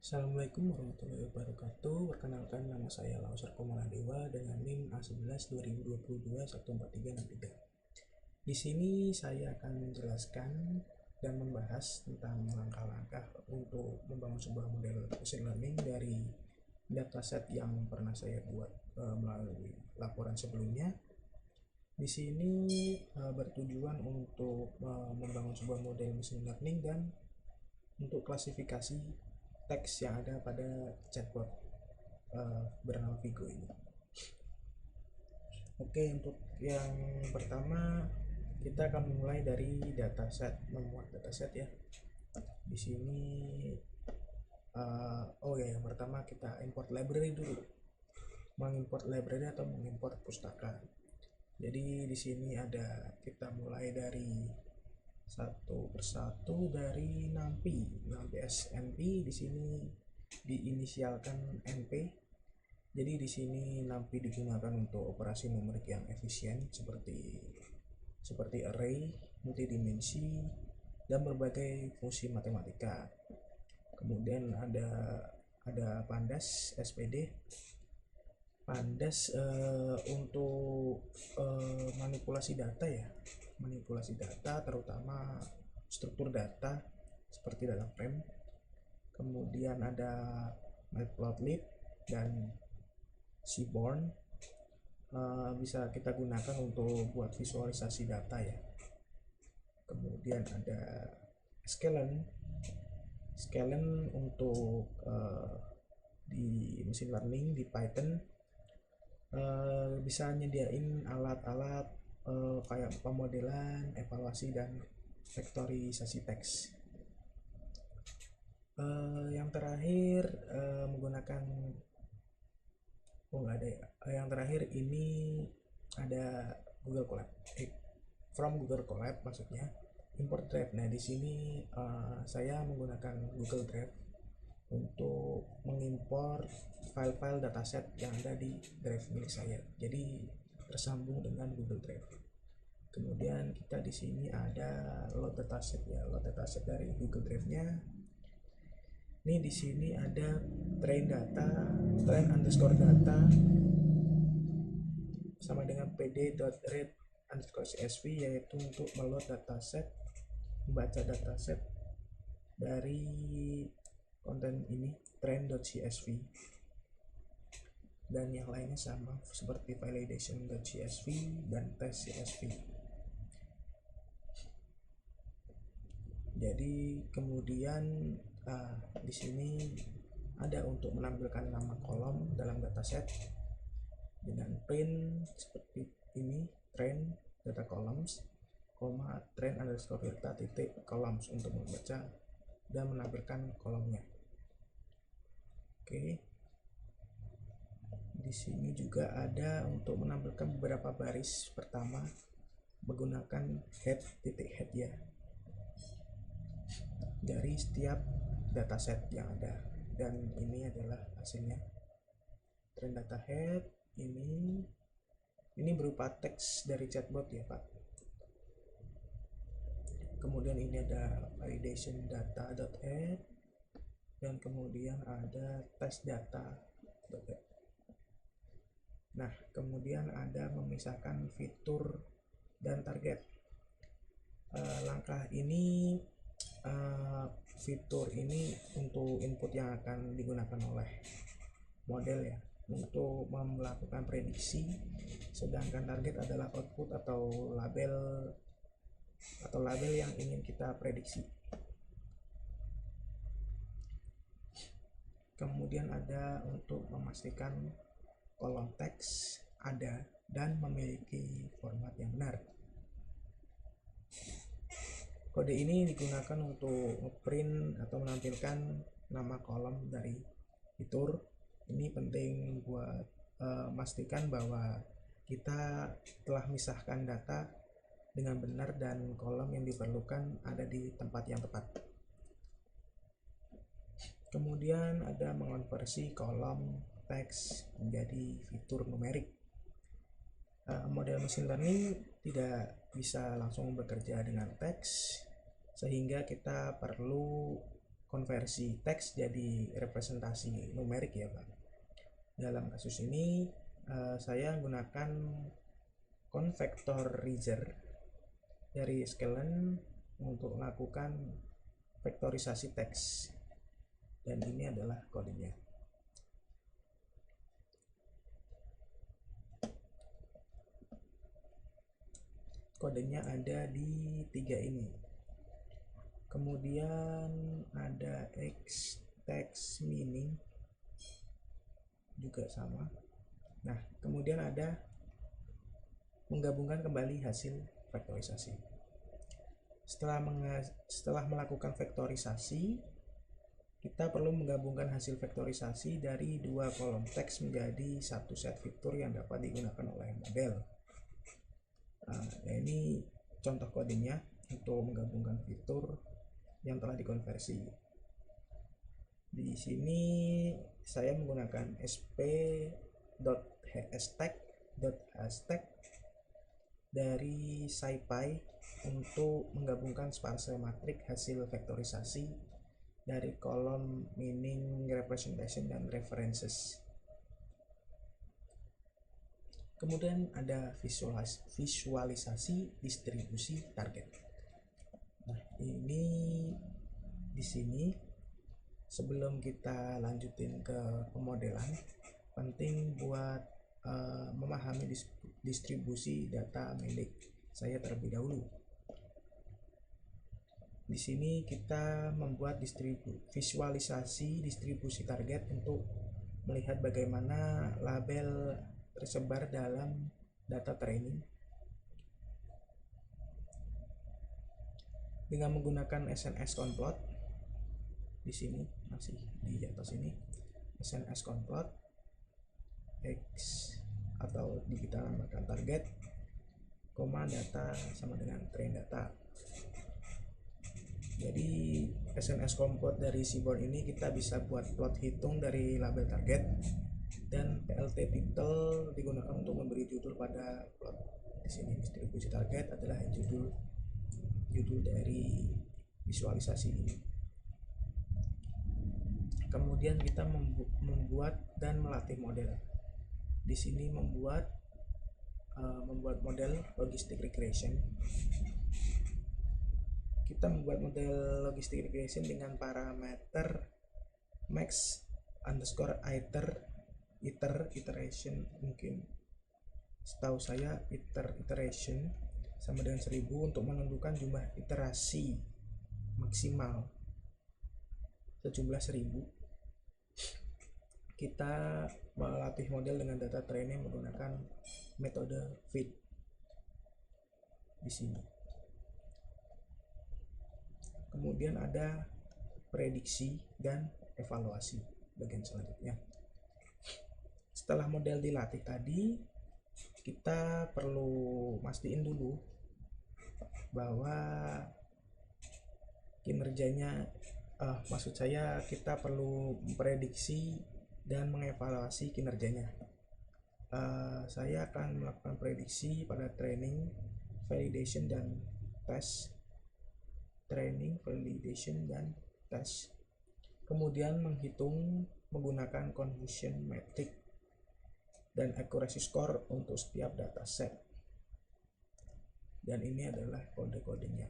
Assalamualaikum warahmatullahi wabarakatuh. Perkenalkan, nama saya Lausar Komaladewa dengan NIM A11 2022 14363. Di sini saya akan menjelaskan dan membahas tentang langkah-langkah untuk membangun sebuah model machine learning dari dataset yang pernah saya buat melalui laporan sebelumnya. Di sini bertujuan untuk membangun sebuah model machine learning dan untuk klasifikasi teks yang ada pada chatbot bernama Vigo ini. Oke, untuk yang pertama kita akan mulai dari dataset, memuat dataset ya. Di sini yang pertama kita import library dulu. Mengimport library atau mengimport pustaka. Jadi di sini kita mulai dari satu persatu dari NumPy SNP. Di sini diinisialkan NP. Jadi di sini NumPy digunakan untuk operasi numerik yang efisien seperti array, multidimensi, dan berbagai fungsi matematika. Kemudian ada Pandas SPD. Pandas untuk manipulasi data ya, terutama struktur data seperti data frame. Kemudian ada Matplotlib dan Seaborn, bisa kita gunakan untuk buat visualisasi data ya. Kemudian ada Scalene untuk di machine learning di Python, bisa nyediain alat-alat kayak pemodelan, evaluasi, dan vektorisasi teks. Yang terakhir menggunakan yang terakhir ini ada Google Colab, from Google Colab maksudnya, import drive. Nah di sini saya menggunakan Google Drive untuk mengimpor file-file dataset yang ada di drive milik saya, jadi tersambung dengan Google Drive. Kemudian kita di sini ada load dataset ya, load dataset dari Google Drive-nya. Ini di sini ada train underscore data sama dengan pd.read_csv, yaitu untuk meload dataset, membaca dataset dari konten ini train.csv, dan yang lainnya sama seperti validation.csv dan test.csv. Jadi kemudian di sini ada untuk menampilkan nama kolom dalam dataset dengan print seperti ini, train data columns, train underscore data titik columns untuk membaca dan menampilkan kolomnya. Oke. Di sini juga ada untuk menampilkan beberapa baris pertama menggunakan head ya dari setiap dataset yang ada, dan ini adalah hasilnya. Train data head ini berupa teks dari chatbot ya Pak. Kemudian ini ada validation data.head, dan kemudian ada test data.head. Nah kemudian ada memisahkan fitur dan target. Langkah ini, fitur ini untuk input yang akan digunakan oleh model ya, untuk melakukan prediksi, sedangkan target adalah output atau label yang ingin kita prediksi. Kemudian ada untuk memastikan kolom teks ada dan memiliki format yang benar. Kode ini digunakan untuk print atau menampilkan nama kolom dari fitur. Ini penting buat memastikan bahwa kita telah misahkan data dengan benar dan kolom yang diperlukan ada di tempat yang tepat. Kemudian ada mengonversi kolom teks menjadi fitur numerik. Model machine learning tidak bisa langsung bekerja dengan teks, sehingga kita perlu konversi teks jadi representasi numerik ya Pak. Dalam kasus ini saya menggunakan convectorizer dari Sklearn untuk melakukan vektorisasi teks, dan ini adalah kodenya. Kodenya ada di 3 ini. Kemudian ada X text meaning juga sama. Nah, kemudian ada menggabungkan kembali hasil vektorisasi. Setelah melakukan vektorisasi, kita perlu menggabungkan hasil vektorisasi dari 2 kolom teks menjadi satu set fitur yang dapat digunakan oleh model. Nah, ini contoh kodenya untuk menggabungkan fitur yang telah dikonversi. Di sini saya menggunakan sp.hashtag dari SciPy untuk menggabungkan sparse matrik hasil vektorisasi dari kolom meaning, representation, dan references. Kemudian ada visualisasi distribusi target. Nah, ini di sini sebelum kita lanjutin ke pemodelan, penting buat memahami distribusi data milik saya terlebih dahulu. Di sini kita membuat visualisasi distribusi target untuk melihat bagaimana label tersebar dalam data training dengan menggunakan SNS conplot. Di sini masih di atas ini SNS conplot X atau di kita namakan target, koma data sama dengan train data. Jadi SNS conplot dari Seaborn ini kita bisa buat plot hitung dari label target, dan PLT title digunakan untuk memberi judul pada plot. Di sini distribusi target adalah judul dari visualisasi ini. Kemudian kita membuat dan melatih model. Di sini membuat model logistic regression. Kita membuat model logistic regression dengan parameter max underscore iteration, mungkin setahu saya iteration sama dengan 1000 untuk menentukan jumlah iterasi maksimal sejumlah 1000. Kita melatih model dengan data training menggunakan metode fit di sini. Kemudian ada prediksi dan evaluasi bagian selanjutnya. Setelah model dilatih tadi, kita perlu mastiin dulu bahwa kinerjanya, maksud saya kita perlu memprediksi dan mengevaluasi kinerjanya. Saya akan melakukan prediksi pada training, validation, dan test. Training, validation, dan test. Kemudian menghitung menggunakan confusion metric dan accuracy score untuk setiap dataset. Dan ini adalah kode-kodenya.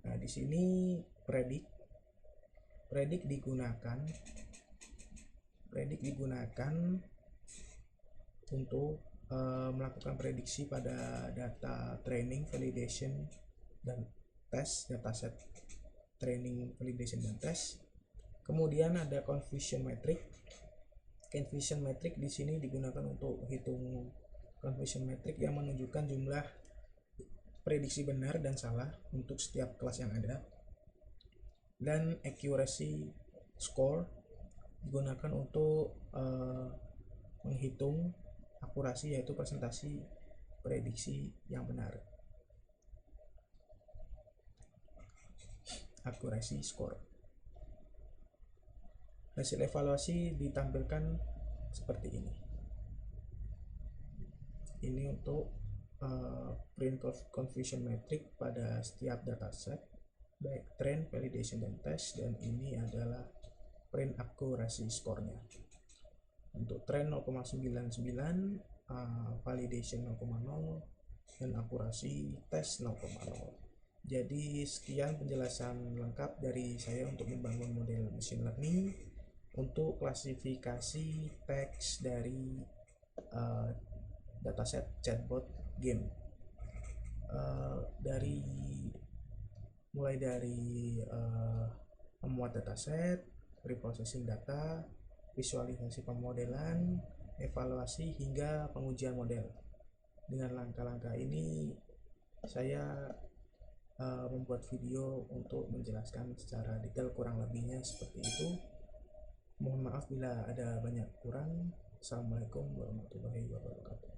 Nah, di sini predict digunakan untuk melakukan prediksi pada data training, validation, dan tes, dataset training, validation, dan tes. Kemudian ada confusion metric. Confusion metric di sini digunakan untuk hitung confusion metric yang menunjukkan jumlah prediksi benar dan salah untuk setiap kelas yang ada. Dan accuracy score digunakan untuk menghitung akurasi, yaitu presentasi prediksi yang benar. Accuracy score. Hasil evaluasi ditampilkan seperti ini. Ini untuk print confusion metric pada setiap dataset. baik trend, validation, dan test, dan ini adalah print accuracy score-nya. Untuk trend 0,99, validation 0,0, dan akurasi tes 0,0. Jadi sekian penjelasan lengkap dari saya untuk membangun model machine learning untuk klasifikasi teks dari dataset chatbot game. Mulai dari memuat dataset, reprocessing data, visualisasi pemodelan, evaluasi, hingga pengujian model. Dengan langkah-langkah ini saya membuat video untuk menjelaskan secara detail kurang lebihnya seperti itu. Mohon maaf bila ada banyak kurang. Assalamualaikum warahmatullahi wabarakatuh.